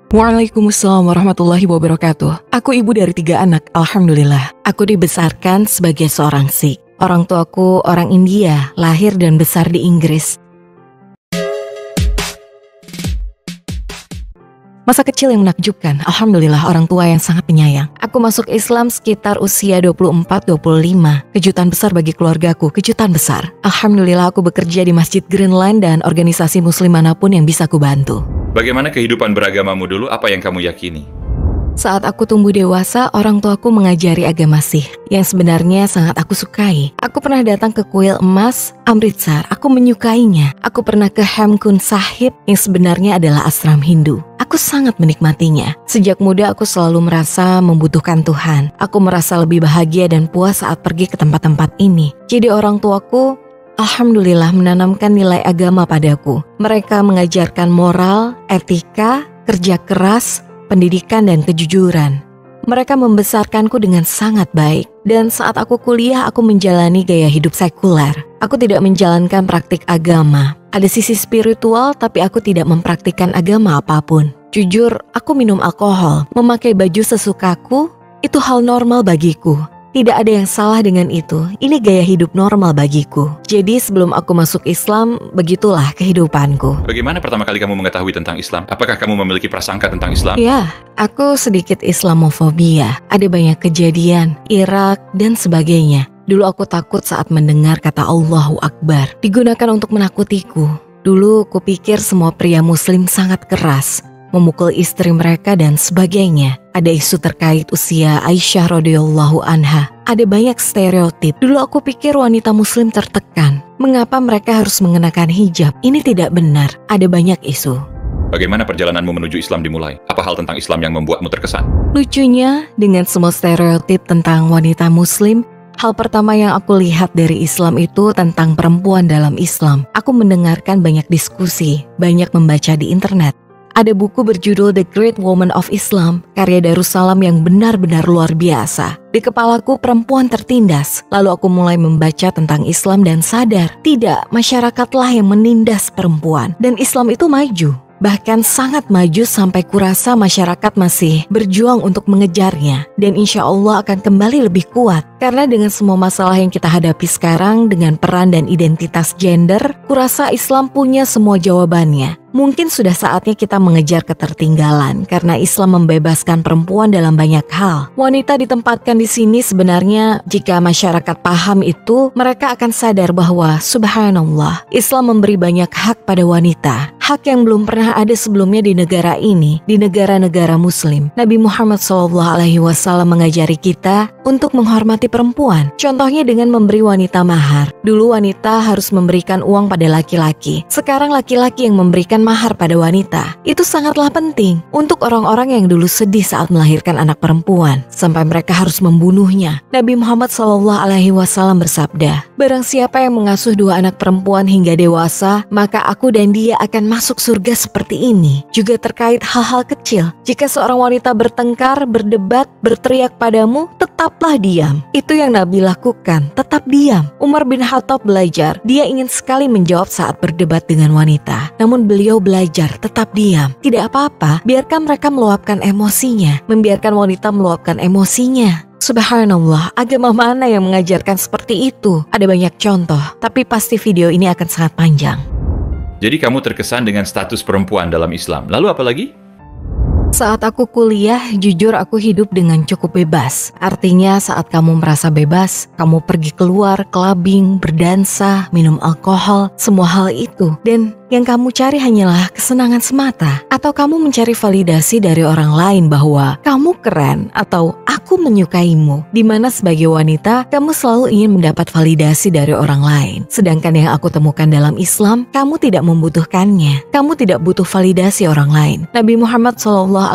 Waalaikumsalam warahmatullahi wabarakatuh. Aku ibu dari 3 anak, alhamdulillah. Aku dibesarkan sebagai seorang Sikh. Orang tuaku orang India, lahir dan besar di Inggris. Masa kecil yang menakjubkan, alhamdulillah orang tua yang sangat penyayang. Aku masuk Islam sekitar usia 24-25. Kejutan besar bagi keluargaku, kejutan besar. Alhamdulillah aku bekerja di Masjid Greenland dan organisasi muslim manapun yang bisa aku bantu. Bagaimana kehidupan beragamamu dulu? Apa yang kamu yakini? Saat aku tumbuh dewasa, orang tuaku mengajari agama Sikh yang sebenarnya sangat aku sukai. Aku pernah datang ke kuil emas Amritsar, aku menyukainya. Aku pernah ke Hemkund Sahib yang sebenarnya adalah ashram Hindu. Aku sangat menikmatinya. Sejak muda aku selalu merasa membutuhkan Tuhan. Aku merasa lebih bahagia dan puas saat pergi ke tempat-tempat ini. Jadi orang tuaku alhamdulillah menanamkan nilai agama padaku. Mereka mengajarkan moral, etika, kerja keras, pendidikan dan kejujuran. Mereka membesarkanku dengan sangat baik. Dan saat aku kuliah, aku menjalani gaya hidup sekuler. Aku tidak menjalankan praktik agama. Ada sisi spiritual, tapi aku tidak mempraktikkan agama apapun. Jujur, aku minum alkohol, memakai baju sesukaku, itu hal normal bagiku. Tidak ada yang salah dengan itu. Ini gaya hidup normal bagiku. Jadi sebelum aku masuk Islam, begitulah kehidupanku. Bagaimana pertama kali kamu mengetahui tentang Islam? Apakah kamu memiliki prasangka tentang Islam? Ya, aku sedikit Islamofobia. Ada banyak kejadian, Irak, dan sebagainya. Dulu aku takut saat mendengar kata Allahu Akbar. Digunakan untuk menakutiku. Dulu kupikir semua pria muslim sangat keras, memukul istri mereka dan sebagainya. Ada isu terkait usia Aisyah radhiyallahu anha. Ada banyak stereotip. Dulu aku pikir wanita muslim tertekan. Mengapa mereka harus mengenakan hijab? Ini tidak benar. Ada banyak isu. Bagaimana perjalananmu menuju Islam dimulai? Apa hal tentang Islam yang membuatmu terkesan? Lucunya, dengan semua stereotip tentang wanita muslim, hal pertama yang aku lihat dari Islam itu tentang perempuan dalam Islam. Aku mendengarkan banyak diskusi, banyak membaca di internet. Ada buku berjudul The Great Woman of Islam, karya Darussalam yang benar-benar luar biasa. Di kepalaku perempuan tertindas. Lalu aku mulai membaca tentang Islam dan sadar, tidak, masyarakatlah yang menindas perempuan. Dan Islam itu maju. Bahkan sangat maju sampai kurasa masyarakat masih berjuang untuk mengejarnya. Dan insya Allah akan kembali lebih kuat. Karena dengan semua masalah yang kita hadapi sekarang, dengan peran dan identitas gender, kurasa Islam punya semua jawabannya. Mungkin sudah saatnya kita mengejar ketertinggalan karena Islam membebaskan perempuan dalam banyak hal. Wanita ditempatkan di sini sebenarnya jika masyarakat paham itu, mereka akan sadar bahwa subhanallah, Islam memberi banyak hak pada wanita. Hak yang belum pernah ada sebelumnya di negara ini, di negara-negara muslim. Nabi Muhammad SAW mengajari kita untuk menghormati perempuan. Contohnya dengan memberi wanita mahar. Dulu wanita harus memberikan uang pada laki-laki. Sekarang laki-laki yang memberikan mahar pada wanita. Itu sangatlah penting untuk orang-orang yang dulu sedih saat melahirkan anak perempuan sampai mereka harus membunuhnya. Nabi Muhammad SAW bersabda, "Barang siapa yang mengasuh 2 anak perempuan hingga dewasa, maka aku dan dia akan masuk surga seperti ini." Juga terkait hal-hal kecil. Jika seorang wanita bertengkar, berdebat, berteriak padamu, tetaplah diam. Itu yang Nabi lakukan, tetap diam. Umar bin Khattab belajar. Dia ingin sekali menjawab saat berdebat dengan wanita. Namun beliau belajar tetap diam. Tidak apa-apa, biarkan mereka meluapkan emosinya. Membiarkan wanita meluapkan emosinya. Subhanallah, agama mana yang mengajarkan seperti itu? Ada banyak contoh, tapi pasti video ini akan sangat panjang. Jadi kamu terkesan dengan status perempuan dalam Islam. Lalu apa lagi? Saat aku kuliah, jujur aku hidup dengan cukup bebas. Artinya saat kamu merasa bebas, kamu pergi keluar, clubbing, berdansa, minum alkohol, semua hal itu. Dan yang kamu cari hanyalah kesenangan semata. Atau kamu mencari validasi dari orang lain bahwa kamu keren atau aku menyukaimu. Dimana sebagai wanita, kamu selalu ingin mendapat validasi dari orang lain. Sedangkan yang aku temukan dalam Islam, kamu tidak membutuhkannya. Kamu tidak butuh validasi orang lain. Nabi Muhammad SAW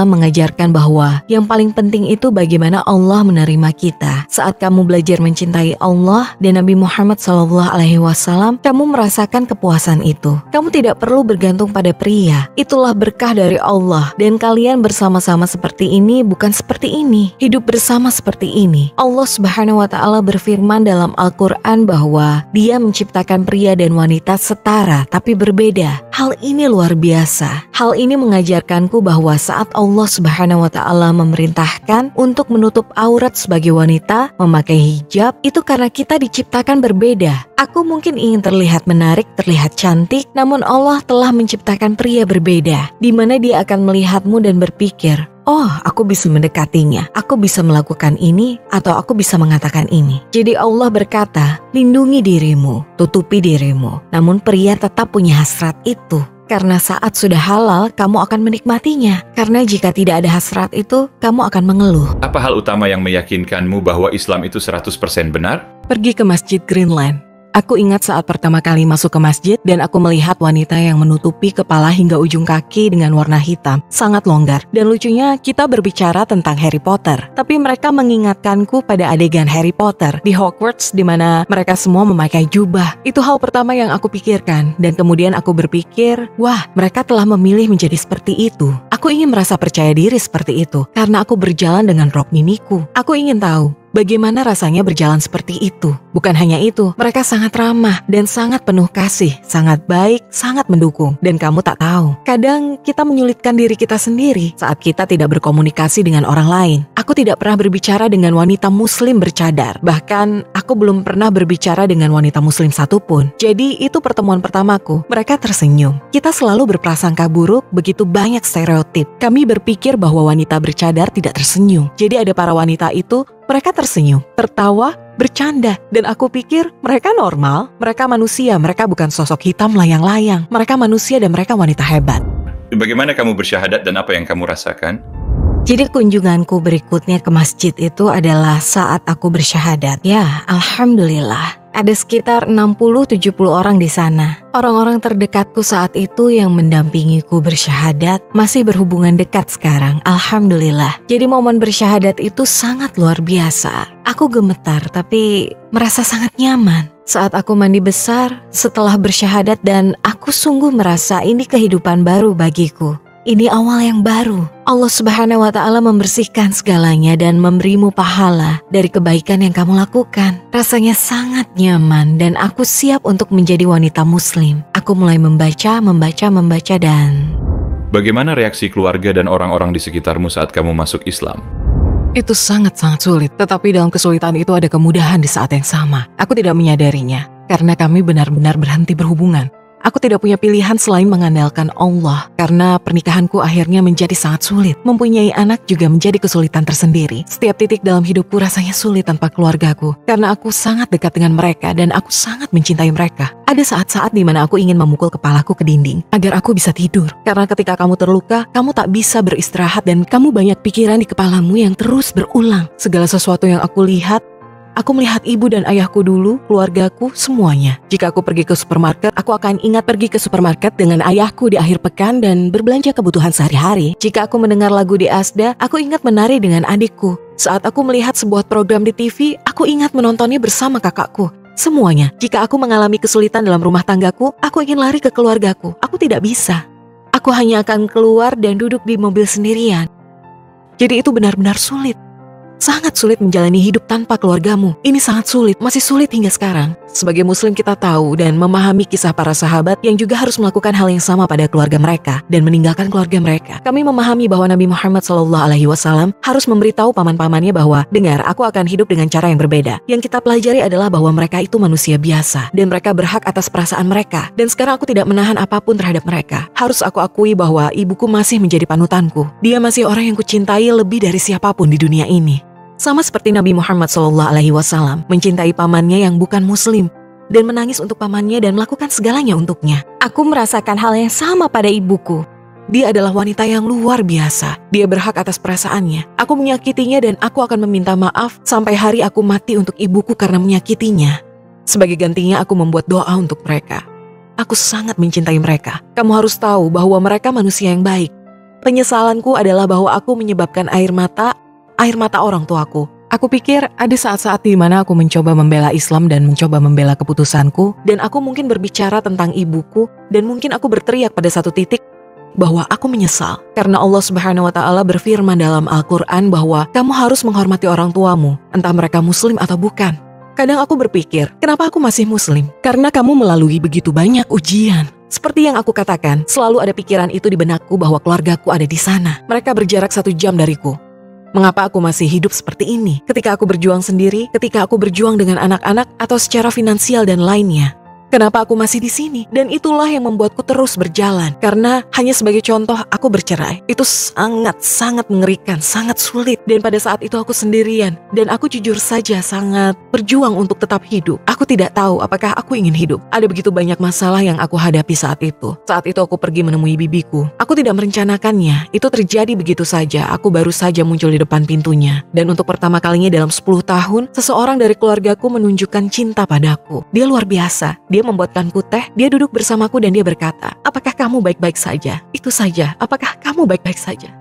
mengajarkan bahwa yang paling penting itu bagaimana Allah menerima kita. Saat kamu belajar mencintai Allah dan Nabi Muhammad SAW, kamu merasakan kepuasan itu. Kamu tidak perlu bergantung pada pria. Itulah berkah dari Allah. Dan kalian bersama-sama seperti ini bukan seperti ini. Hidup bersama seperti ini. Allah Subhanahu wa Ta'ala berfirman dalam Al-Quran bahwa Dia menciptakan pria dan wanita setara tapi berbeda. Hal ini luar biasa. Hal ini mengajarkanku bahwa saat Allah Subhanahu wa Ta'ala memerintahkan untuk menutup aurat sebagai wanita, memakai hijab, itu karena kita diciptakan berbeda. Aku mungkin ingin terlihat menarik, terlihat cantik, namun Allah telah menciptakan pria berbeda, di mana dia akan melihatmu dan berpikir, oh, aku bisa mendekatinya, aku bisa melakukan ini, atau aku bisa mengatakan ini. Jadi Allah berkata, lindungi dirimu, tutupi dirimu. Namun pria tetap punya hasrat itu. Karena saat sudah halal, kamu akan menikmatinya. Karena jika tidak ada hasrat itu, kamu akan mengeluh. Apa hal utama yang meyakinkanmu bahwa Islam itu 100% benar? Pergi ke Masjid Greenland. Aku ingat saat pertama kali masuk ke masjid dan aku melihat wanita yang menutupi kepala hingga ujung kaki dengan warna hitam, sangat longgar. Dan lucunya kita berbicara tentang Harry Potter, tapi mereka mengingatkanku pada adegan Harry Potter di Hogwarts di mana mereka semua memakai jubah. Itu hal pertama yang aku pikirkan dan kemudian aku berpikir, wah, mereka telah memilih menjadi seperti itu. Aku ingin merasa percaya diri seperti itu karena aku berjalan dengan rok miniku. Aku ingin tahu bagaimana rasanya berjalan seperti itu. Bukan hanya itu, mereka sangat ramah dan sangat penuh kasih, sangat baik, sangat mendukung. Dan kamu tak tahu, kadang kita menyulitkan diri kita sendiri saat kita tidak berkomunikasi dengan orang lain. Aku tidak pernah berbicara dengan wanita muslim bercadar. Bahkan, aku belum pernah berbicara dengan wanita muslim satupun. Jadi, itu pertemuan pertamaku. Mereka tersenyum. Kita selalu berprasangka buruk, begitu banyak stereotip. Kami berpikir bahwa wanita bercadar tidak tersenyum. Jadi, ada para wanita itu, mereka tersenyum, tertawa, bercanda. Dan aku pikir mereka normal, mereka manusia, mereka bukan sosok hitam layang-layang. Mereka manusia dan mereka wanita hebat. Bagaimana kamu bersyahadat dan apa yang kamu rasakan? Jadi kunjunganku berikutnya ke masjid itu adalah saat aku bersyahadat. Ya, alhamdulillah. Ada sekitar 60-70 orang di sana. Orang-orang terdekatku saat itu yang mendampingiku bersyahadat masih berhubungan dekat sekarang. Alhamdulillah. Jadi momen bersyahadat itu sangat luar biasa. Aku gemetar tapi merasa sangat nyaman. Saat aku mandi besar setelah bersyahadat dan aku sungguh merasa ini kehidupan baru bagiku. Ini awal yang baru. Allah Subhanahu wa Ta'ala membersihkan segalanya dan memberimu pahala dari kebaikan yang kamu lakukan. Rasanya sangat nyaman dan aku siap untuk menjadi wanita muslim. Aku mulai membaca dan... Bagaimana reaksi keluarga dan orang-orang di sekitarmu saat kamu masuk Islam? Itu sangat-sangat sulit, tetapi dalam kesulitan itu ada kemudahan di saat yang sama. Aku tidak menyadarinya, karena kami benar-benar berhenti berhubungan. Aku tidak punya pilihan selain mengandalkan Allah, karena pernikahanku akhirnya menjadi sangat sulit. Mempunyai anak juga menjadi kesulitan tersendiri. Setiap titik dalam hidupku rasanya sulit tanpa keluargaku, karena aku sangat dekat dengan mereka dan aku sangat mencintai mereka. Ada saat-saat di mana aku ingin memukul kepalaku ke dinding, agar aku bisa tidur. Karena ketika kamu terluka, kamu tak bisa beristirahat dan kamu banyak pikiran di kepalamu yang terus berulang. Segala sesuatu yang aku lihat, aku melihat ibu dan ayahku dulu, keluargaku, semuanya. Jika aku pergi ke supermarket, aku akan ingat pergi ke supermarket dengan ayahku di akhir pekan dan berbelanja kebutuhan sehari-hari. Jika aku mendengar lagu di Asda, aku ingat menari dengan adikku. Saat aku melihat sebuah program di TV, aku ingat menontonnya bersama kakakku. Semuanya. Jika aku mengalami kesulitan dalam rumah tanggaku, aku ingin lari ke keluargaku. Aku tidak bisa. Aku hanya akan keluar dan duduk di mobil sendirian. Jadi itu benar-benar sulit. Sangat sulit menjalani hidup tanpa keluargamu. Ini sangat sulit, masih sulit hingga sekarang. Sebagai muslim kita tahu dan memahami kisah para sahabat yang juga harus melakukan hal yang sama pada keluarga mereka dan meninggalkan keluarga mereka. Kami memahami bahwa Nabi Muhammad SAW harus memberitahu paman-pamannya bahwa, dengar, aku akan hidup dengan cara yang berbeda. Yang kita pelajari adalah bahwa mereka itu manusia biasa dan mereka berhak atas perasaan mereka. Dan sekarang aku tidak menahan apapun terhadap mereka. Harus aku akui bahwa ibuku masih menjadi panutanku. Dia masih orang yang kucintai lebih dari siapapun di dunia ini. Sama seperti Nabi Muhammad SAW mencintai pamannya yang bukan muslim dan menangis untuk pamannya dan melakukan segalanya untuknya. Aku merasakan hal yang sama pada ibuku. Dia adalah wanita yang luar biasa. Dia berhak atas perasaannya. Aku menyakitinya dan aku akan meminta maaf sampai hari aku mati untuk ibuku karena menyakitinya. Sebagai gantinya aku membuat doa untuk mereka. Aku sangat mencintai mereka. Kamu harus tahu bahwa mereka manusia yang baik. Penyesalanku adalah bahwa aku menyebabkan air mata orang tuaku. Aku pikir ada saat-saat di mana aku mencoba membela Islam dan mencoba membela keputusanku, dan aku mungkin berbicara tentang ibuku, dan mungkin aku berteriak pada satu titik bahwa aku menyesal. Karena Allah Subhanahu wa Ta'ala berfirman dalam Al-Quran bahwa kamu harus menghormati orang tuamu, entah mereka muslim atau bukan. Kadang aku berpikir, kenapa aku masih muslim? Karena kamu melalui begitu banyak ujian. Seperti yang aku katakan, selalu ada pikiran itu di benakku bahwa keluargaku ada di sana. Mereka berjarak 1 jam dariku. Mengapa aku masih hidup seperti ini? Ketika aku berjuang sendiri, ketika aku berjuang dengan anak-anak, atau secara finansial dan lainnya. Kenapa aku masih di sini? Dan itulah yang membuatku terus berjalan. Karena hanya sebagai contoh, aku bercerai. Itu sangat mengerikan, sangat sulit. Dan pada saat itu aku sendirian. Dan aku jujur saja sangat berjuang untuk tetap hidup. Aku tidak tahu apakah aku ingin hidup. Ada begitu banyak masalah yang aku hadapi saat itu. Saat itu aku pergi menemui bibiku. Aku tidak merencanakannya. Itu terjadi begitu saja. Aku baru saja muncul di depan pintunya. Dan untuk pertama kalinya dalam 10 tahun, seseorang dari keluargaku menunjukkan cinta padaku. Dia luar biasa. Dia membuatkanku teh, dia duduk bersamaku dan dia berkata, "Apakah kamu baik-baik saja?" Itu saja, apakah kamu baik-baik saja?